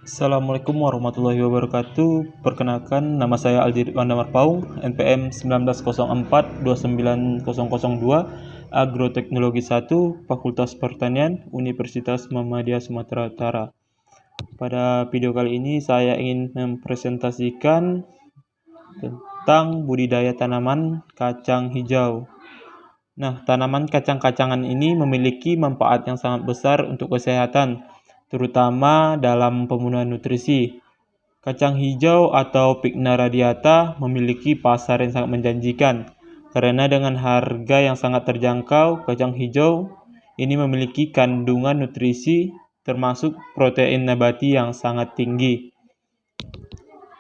Assalamualaikum warahmatullahi wabarakatuh. Perkenalkan, nama saya Aldi Wanda Marpaung, NPM 1904-29002, Agroteknologi 1, Fakultas Pertanian, Universitas Muhammadiyah Sumatera Utara. Pada video kali ini saya ingin mempresentasikan tentang budidaya tanaman kacang hijau. Nah, tanaman kacang-kacangan ini memiliki manfaat yang sangat besar untuk kesehatan, terutama dalam pemenuhan nutrisi. Kacang hijau atau Pycna radiata memiliki pasar yang sangat menjanjikan, karena dengan harga yang sangat terjangkau, kacang hijau ini memiliki kandungan nutrisi termasuk protein nabati yang sangat tinggi.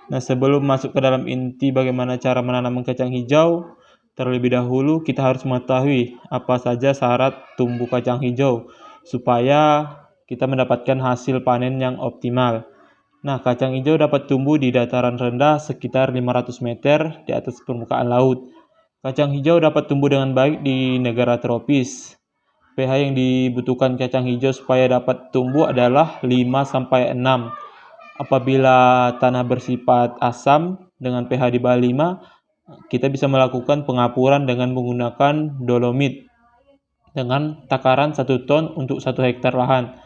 Nah, sebelum masuk ke dalam inti bagaimana cara menanam kacang hijau, terlebih dahulu kita harus mengetahui apa saja syarat tumbuh kacang hijau supaya kita mendapatkan hasil panen yang optimal. Nah, kacang hijau dapat tumbuh di dataran rendah sekitar 500 meter di atas permukaan laut. Kacang hijau dapat tumbuh dengan baik di negara tropis. pH yang dibutuhkan kacang hijau supaya dapat tumbuh adalah 5-6. Apabila tanah bersifat asam dengan pH di bawah 5, kita bisa melakukan pengapuran dengan menggunakan dolomit dengan takaran 1 ton untuk 1 hektar lahan.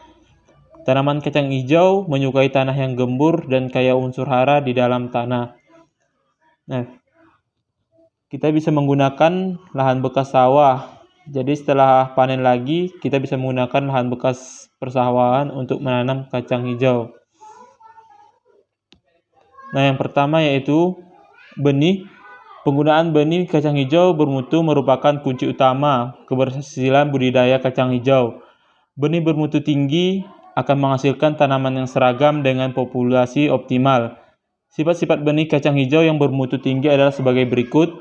Tanaman kacang hijau menyukai tanah yang gembur dan kaya unsur hara di dalam tanah. Nah, kita bisa menggunakan lahan bekas sawah. Jadi setelah panen lagi, kita bisa menggunakan lahan bekas persawahan untuk menanam kacang hijau. Nah, yang pertama yaitu benih. Penggunaan benih kacang hijau bermutu merupakan kunci utama keberhasilan budidaya kacang hijau. Benih bermutu tinggi akan menghasilkan tanaman yang seragam dengan populasi optimal. Sifat-sifat benih kacang hijau yang bermutu tinggi adalah sebagai berikut.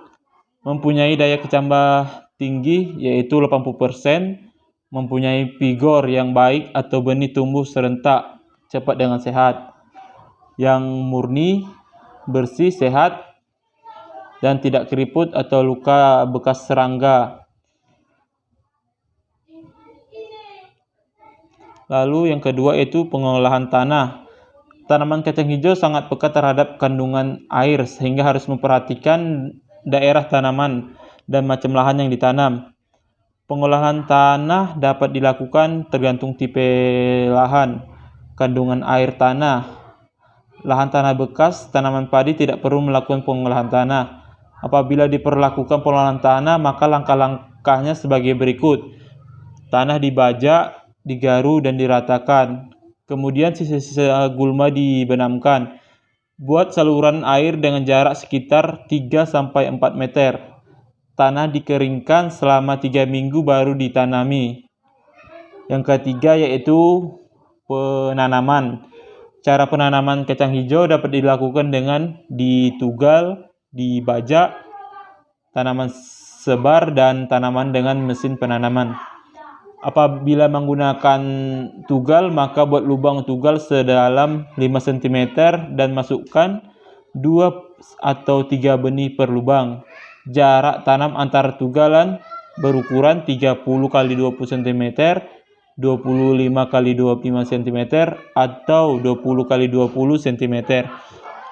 Mempunyai daya kecambah tinggi yaitu 80%, mempunyai vigor yang baik atau benih tumbuh serentak, cepat dengan sehat. Yang murni, bersih, sehat, dan tidak keriput atau luka bekas serangga. Lalu yang kedua yaitu pengolahan tanah. Tanaman kacang hijau sangat peka terhadap kandungan air sehingga harus memperhatikan daerah tanaman dan macam lahan yang ditanam. Pengolahan tanah dapat dilakukan tergantung tipe lahan, kandungan air tanah. Lahan tanah bekas, tanaman padi tidak perlu melakukan pengolahan tanah. Apabila diperlakukan pengolahan tanah, maka langkah-langkahnya sebagai berikut. Tanah dibajak, digaru, dan diratakan. Kemudian sisa-sisa gulma dibenamkan. Buat saluran air dengan jarak sekitar 3-4 meter. Tanah dikeringkan selama 3 minggu baru ditanami. Yang ketiga yaitu penanaman. Cara penanaman kacang hijau dapat dilakukan dengan ditugal, dibajak, tanaman sebar, dan tanaman dengan mesin penanaman. Apabila menggunakan tugal, maka buat lubang tugal sedalam 5 cm dan masukkan 2 atau 3 benih per lubang. Jarak tanam antar tugalan berukuran 30 x 20 cm, 25 x 25 cm, atau 20 x 20 cm.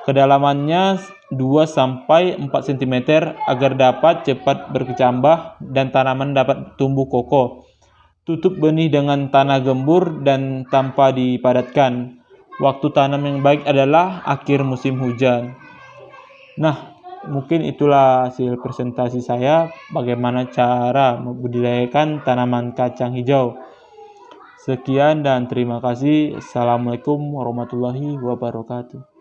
Kedalamannya 2-4 cm agar dapat cepat berkecambah dan tanaman dapat tumbuh kokoh. Tutup benih dengan tanah gembur dan tanpa dipadatkan. Waktu tanam yang baik adalah akhir musim hujan. Nah, mungkin itulah hasil presentasi saya bagaimana cara membudidayakan tanaman kacang hijau. Sekian dan terima kasih. Assalamualaikum warahmatullahi wabarakatuh.